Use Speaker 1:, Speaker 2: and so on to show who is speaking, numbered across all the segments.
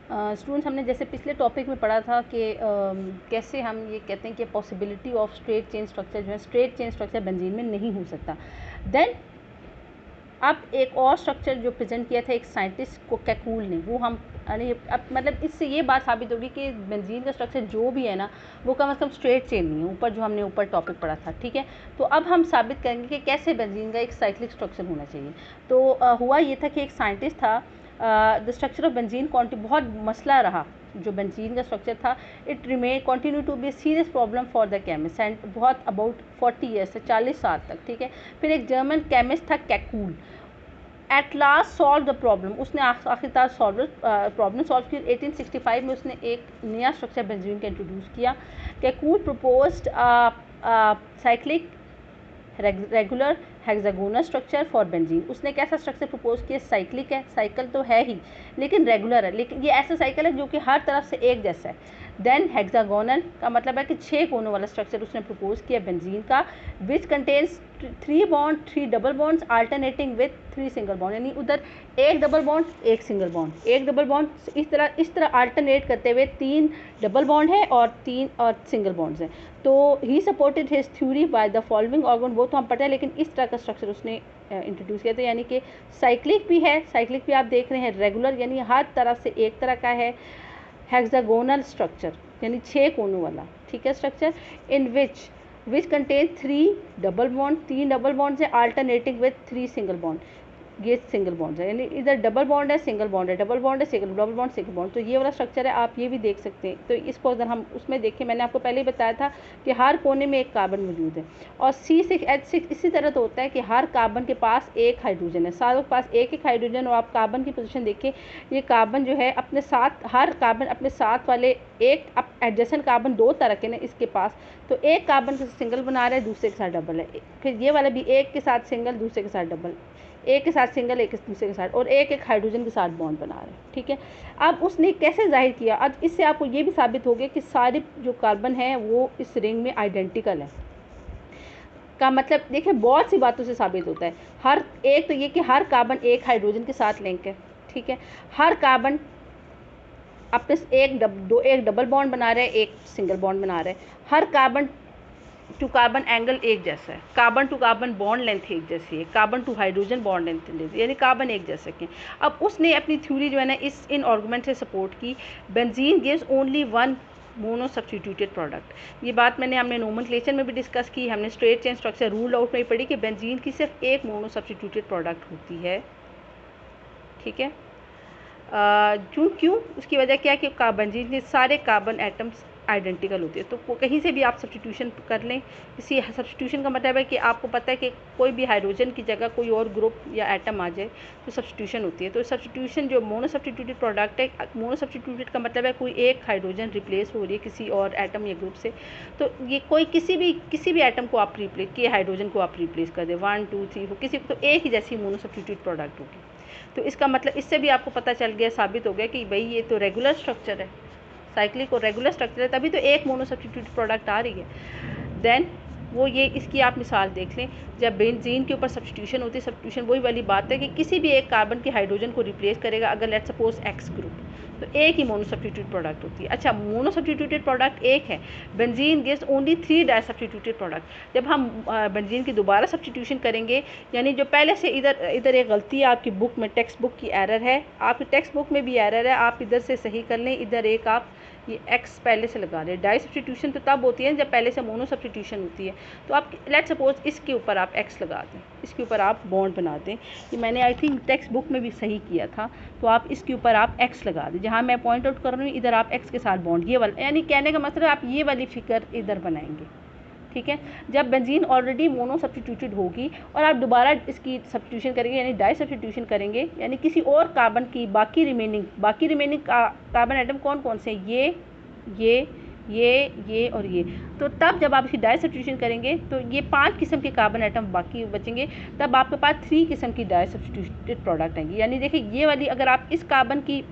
Speaker 1: Students, हमने जैसे पिछले टॉपिक में पढ़ा था कि कैसे हम ये कहते हैं कि possibility of straight chain structure जो है, स्ट्रेट चेन स्ट्रक्चर बेंजीन में नहीं हो सकता। देन अब एक और स्ट्रक्चर जो प्रेजेंट किया था एक साइंटिस्ट को, कैकूल ने, वो हम अब मतलब इससे ये बात साबित होगी कि बेंजीन का स्ट्रक्चर जो भी है ना, वो कम से कम स्ट्रेट चेन नहीं है, ऊपर जो हमने ऊपर टॉपिक पढ़ा था। ठीक है, तो अब हम साबित करेंगे कि कैसे बेंजीन का एक साइक्लिक स्ट्रक्चर होना चाहिए। तो हुआ ये था कि एक साइंटिस्ट था, द स्ट्रक्चर ऑफ बेंजीन बहुत मसला रहा जो बेंजीन का स्ट्रक्चर था। It remain continue to be serious problem for the chemist and बहुत अबाउट 40 ईयर्स से 40 साल तक। ठीक है, फिर एक जर्मन केमिस्ट था Kekule, at last solve the problem, उसने आखिरकार प्रॉब्लम सॉल्व की। 1865 में उसने एक नया स्ट्रक्चर बेंजीन का इंट्रोड्यूस किया। Kekule proposed cyclic regular hexagonal structure for benzene. उसने कैसा स्ट्रक्चर प्रपोज किया? साइक्लिक है, साइकिल तो है ही, लेकिन रेगुलर है, लेकिन ये ऐसा साइकिल है जो कि हर तरफ से एक जैसा है। देन हेक्सागोनल का मतलब है कि 6 कोनों वाला स्ट्रक्चर उसने प्रपोज किया बेंजीन का, which contains 3 bond 3 double bonds alternating with 3 single bond, यानी उधर एक डबल बॉन्ड एक सिंगल बॉन्ड, एक डबल बॉन्ड, इस तरह अल्टरनेट करते हुए 3 डबल बॉन्ड है और 3 और सिंगल बॉन्ड्स हैं। तो he supported his theory by the following organ, वो तो हम पढ़ते हैं, लेकिन इस तरह का स्ट्रक्चर उसने इंट्रोड्यूस किया था, यानी कि साइक्लिक भी है, साइक्लिक भी आप देख रहे हैं, रेगुलर यानी हर तरफ से एक तरह का है, हेक्सागोनल स्ट्रक्चर यानी 6 कोनों वाला, ठीक है, structure in which contain 3 double bond, 3 double bond है अल्टरनेटिंग विथ 3 सिंगल बॉन्ड, ये सिंगल बॉन्ड है, यानी इधर डबल बॉन्ड है, सिंगल बॉन्ड है, डबल बॉन्ड है, डबल बॉन्ड, सिंगल बॉन्ड, तो ये वाला स्ट्रक्चर है, आप ये भी देख सकते हैं। तो इसको अगर हम उसमें देखें, मैंने आपको पहले ही बताया था कि हर कोने में एक कार्बन मौजूद है, और C6H6 इसी तरह तो होता है कि हर कार्बन के पास एक हाइड्रोजन है, सारों के पास एक एक हाइड्रोजन, और आप कार्बन की पोजीशन देखिए, ये कार्बन जो है अपने साथ, हर कार्बन अपने साथ वाले एक एडजेसेंट कार्बन 2 तरह के ना इसके पास, तो एक कार्बन के सिंगल बना रहे हैं, दूसरे के साथ डबल है, फिर ये वाला भी एक के साथ सिंगल, दूसरे के साथ डबल, एक के साथ सिंगल, एक दूसरे के साथ, और एक एक हाइड्रोजन के साथ बॉन्ड बना रहे हैं। ठीक है, अब उसने कैसे जाहिर किया? अब इससे आपको ये भी साबित हो गया कि सारे जो कार्बन हैं वो इस रिंग में आइडेंटिकल है। का मतलब देखिए बहुत सी बातों से साबित होता है। हर एक तो ये कि हर कार्बन एक हाइड्रोजन के साथ लिंक है, ठीक है, हर कार्बन अपने एक डबल बॉन्ड बना रहे हैं, एक सिंगल बॉन्ड बना रहे हैं, हर कार्बन टू कार्बन एंगल एक जैसा है, carbon to carbon bond length एक जैसी है, carbon to hydrogen bond length, यानी कार्बन एक जैसे के। अब उसने अपनी थ्योरी जो है ना इन आर्गुमेंट से सपोर्ट की, benzene gives only one mono substituted product. ये बात हमने नोमेनक्लेचर में भी डिस्कस की, हमने straight chain structure rule out में पढ़ी कि बेंजीन की सिर्फ एक मोनो सब्स्टिट्यूटेड प्रोडक्ट होती है। ठीक है, क्यों उसकी वजह क्या है कि बेंजीन के सारे कार्बन एटम्स आइडेंटिकल होती है, तो कहीं से भी आप सब्स्टिट्यूशन कर लें। इसी सब्स्टिट्यूशन का मतलब है कि आपको पता है कि कोई भी हाइड्रोजन की जगह कोई और ग्रुप या एटम आ जाए तो सब्स्टिट्यूशन होती है। तो सब्स्टिट्यूशन जो मोनो सब्स्टिट्यूटेड प्रोडक्ट है, मोनो सब्स्टिट्यूटेड का मतलब है कोई एक हाइड्रोजन रिप्लेस हो रही है किसी और एटम या ग्रुप से, तो ये कोई किसी भी एटम को आप रिप्लेस किए, हाइड्रोजन को आप रिप्लेस कर दें, 1 2 3 4 किसी तो एक ही जैसी मोनो सब्स्टिट्यूटेड प्रोडक्ट होगी। तो इसका मतलब इससे भी आपको पता चल गया, साबित हो गया कि भाई ये तो रेगुलर स्ट्रक्चर है, साइक्लिक और रेगुलर स्ट्रक्चर है, तभी तो एक मोनो सब्स्टिट्यूटेड प्रोडक्ट आ रही है। देन वो ये इसकी आप मिसाल देख लें, जब बेंजीन के ऊपर सब्स्टिट्यूशन होती है, सब्स्टिट्यूशन वही वाली बात है कि किसी भी एक कार्बन के हाइड्रोजन को रिप्लेस करेगा, अगर लेट्स सपोज एक्स ग्रुप, तो एक ही मोनो सब्स्टिट्यूटेड प्रोडक्ट होती है। अच्छा, मोनो सब्स्टिट्यूटेड प्रोडक्ट एक है, benzene gives only 3 di substituted product. जब हम बेंजीन की दोबारा सब्स्टिट्यूशन करेंगे, यानी जो पहले से इधर एक गलती है आपकी बुक में, टेक्स्ट बुक की एरर है, आपकी टेक्स्ट बुक में भी एरर है, आप इधर से सही कर लें, इधर एक आप ये एक्स पहले से लगा रहे हैं। डाई सब्स्टिट्यूशन तो तब होती है जब पहले से मोनो सब्स्टिट्यूशन होती है, तो आप लेट्स सपोज इसके ऊपर आप एक्स लगा दें, इसके ऊपर आप बॉन्ड बना दें, ये मैंने आई थिंक टेक्स्ट बुक में भी सही किया था, तो आप इसके ऊपर आप एक्स लगा दें, जहाँ मैं पॉइंट आउट कर रही हूँ इधर आप एक्स के साथ बॉन्ड, ये वाला, यानी कहने का मतलब आप ये वाली फिगर इधर बनाएंगे। ठीक है, जब बेंजीन ऑलरेडी मोनो सब्स्टिट्यूटेड होगी और आप दोबारा इसकी सब्स्टिट्यूशन करेंगे, यानी डाई सब्स्टिट्यूशन करेंगे, यानी किसी और कार्बन की बाकी रिमेनिंग कार्बन एटम कौन कौन से, ये और ये, तो तब जब आप इसकी डाई सब्स्टिट्यूशन करेंगे तो ये 5 किस्म के कार्बन एटम बाकी बचेंगे, तब आपके पास 3 किस्म की डाई सब्स्टिट्यूटेड प्रोडक्ट आएंगी। यानी देखिए ये वाली अगर आप इस कार्बन की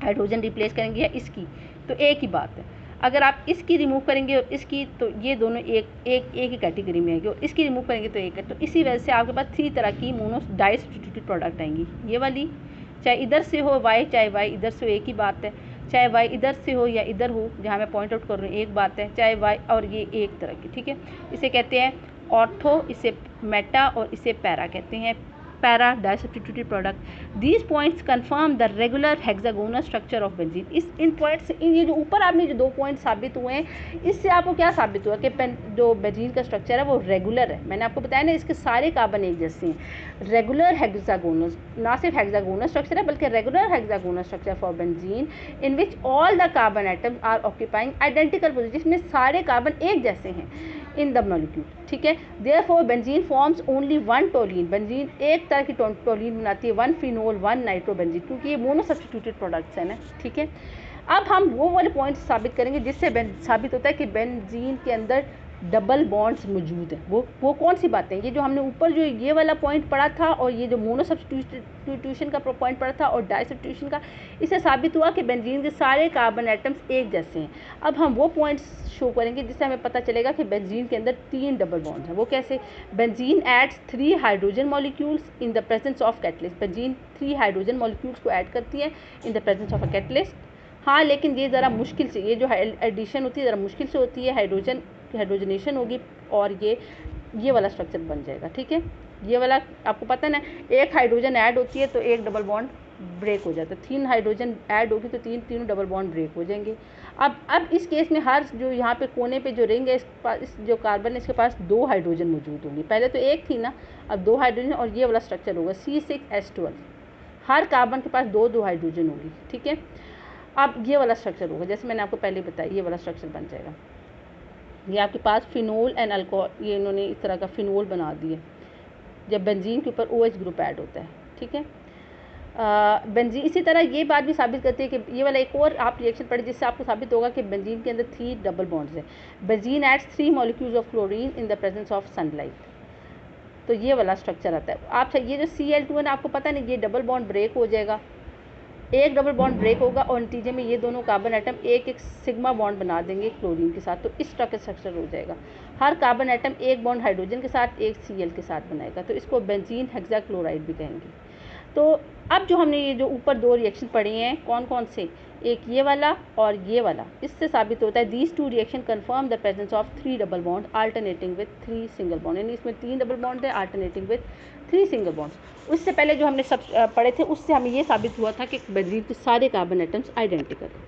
Speaker 1: हाइड्रोजन रिप्लेस करेंगे या इसकी, तो एक ही बात है, अगर आप इसकी रिमूव करेंगे और इसकी, तो ये दोनों एक ही कैटेगरी में आएगी, और इसकी रिमूव करेंगे तो एक है, तो इसी वजह से आपके पास 3 तरह की मोनो डाई सब्स्टिट्यूटेड प्रोडक्ट आएंगी, ये वाली चाहे इधर से हो y, चाहे y इधर से हो, एक ही बात है। चाहे y इधर से हो या इधर हो, जहाँ मैं पॉइंट आउट कर रही हूँ एक बात है। चाहे y, और ये एक तरह की, ठीक है। इसे कहते हैं ऑर्थो, इसे मेटा और इसे पैरा कहते हैं, para disubstituted product. These points confirm the regular hexagonal structure of benzene. इन पॉइंट्स, ये जो ऊपर आपने जो 2 पॉइंट साबित हुए हैं, इससे आपको क्या साबित हुआ कि जो बेंजीन का स्ट्रक्चर है वो रेगुलर है। मैंने आपको बताया ना, इसके सारे कार्बन एक जैसे हैं। रेगुलर हेक्सागोनल, ना सिर्फ हेक्सागोनल स्ट्रक्चर है बल्कि regular hexagonal structure for benzene in which all the carbon atoms are occupying identical position, जिसमें सारे कार्बन एक जैसे हैं इन द मॉलिक्यूल, ठीक है। Therefore benzene forms only 1 टोलीन, benzene एक तरह की टोलीन बनाती है, 1 फिनोल 1 नाइट्रोबेंजीन, क्योंकि ये मोनो सब्स्टिट्यूटेड प्रोडक्ट्स हैं ना, ठीक है। अब हम वो वाले पॉइंट साबित करेंगे जिससे साबित होता है कि बेंजीन के अंदर डबल बॉन्ड्स मौजूद हैं। वो कौन सी बातें, ये जो हमने ऊपर जो ये वाला पॉइंट पढ़ा था और ये जो मोनो सब्स्टिट्यूशन का पॉइंट पढ़ा था और डाई सब्स्टिट्यूशन का, इससे साबित हुआ कि बेंजीन के सारे कार्बन एटम्स एक जैसे हैं। अब हम वो पॉइंट्स शो करेंगे जिससे हमें पता चलेगा कि बेंजीन के अंदर 3 डबल बॉन्ड्स हैं। वो कैसे? Benzene adds 3 hydrogen molecules in the presence of catalyst. Benzene 3 hydrogen molecules को ऐड करती है in the presence of a catalyst. हाँ, लेकिन ये ज़रा मुश्किल से, ये जो एडिशन होती है ज़रा मुश्किल से होती है, हाइड्रोजनेशन होगी और ये वाला स्ट्रक्चर बन जाएगा, ठीक है। ये वाला आपको पता है ना, एक हाइड्रोजन ऐड होती है तो एक डबल बॉन्ड ब्रेक हो जाता है, 3 हाइड्रोजन ऐड होगी तो तीनों डबल बॉन्ड ब्रेक हो जाएंगे। अब इस केस में हर जो यहाँ पे कोने पे जो रिंग है, इस जो कार्बन है इसके पास 2 हाइड्रोजन मौजूद होंगी। पहले तो एक थी ना, अब 2 हाइड्रोजन, और ये वाला स्ट्रक्चर होगा C6H12। हर कार्बन के पास 2 हाइड्रोजन होगी, ठीक है। अब ये वाला स्ट्रक्चर होगा, जैसे मैंने आपको पहले बताया, ये वाला स्ट्रक्चर बन जाएगा। ये आपके पास फिनोल एंड अल्कोहल, ये इन्होंने इस तरह का फिनोल बना दिया जब बेंजीन के ऊपर OH ग्रुप ऐड होता है, ठीक है। बेंजीन इसी तरह ये बात भी साबित करती है कि ये वाला एक और आप रिएक्शन पढ़े जिससे आपको साबित होगा कि बेंजीन के अंदर 3 डबल बॉन्ड्स हैं। Benzene adds 3 molecules of chlorine in the presence of sunlight, तो ये वाला स्ट्रक्चर आता है। आप ये जो Cl2 है ना, आपको पता नहीं, ये डबल बॉन्ड ब्रेक हो जाएगा, एक डबल बॉन्ड ब्रेक होगा और नतीजे में ये दोनों कार्बन एटम एक सिग्मा बॉन्ड बना देंगे क्लोरीन के साथ, तो इस तरह का स्ट्रक्चर हो जाएगा। हर कार्बन एटम एक बॉन्ड हाइड्रोजन के साथ, एक Cl के साथ बनाएगा, तो इसको बेंजीन हेक्साक्लोराइड भी कहेंगे। तो अब जो हमने ये जो ऊपर 2 रिएक्शन पढ़े हैं, कौन कौन से, एक ये वाला और ये वाला, इससे साबित होता है these 2 reaction confirm the presence of 3 double bond alternating with 3 single bond, यानी इसमें 3 डबल बॉन्ड है अल्टरनेटिंग विद 3 सिंगल बॉन्ड। उससे पहले जो हमने सब पढ़े थे उससे हमें ये साबित हुआ था कि बेंजीन के सारे कार्बन एटम्स आइडेंटिकल है।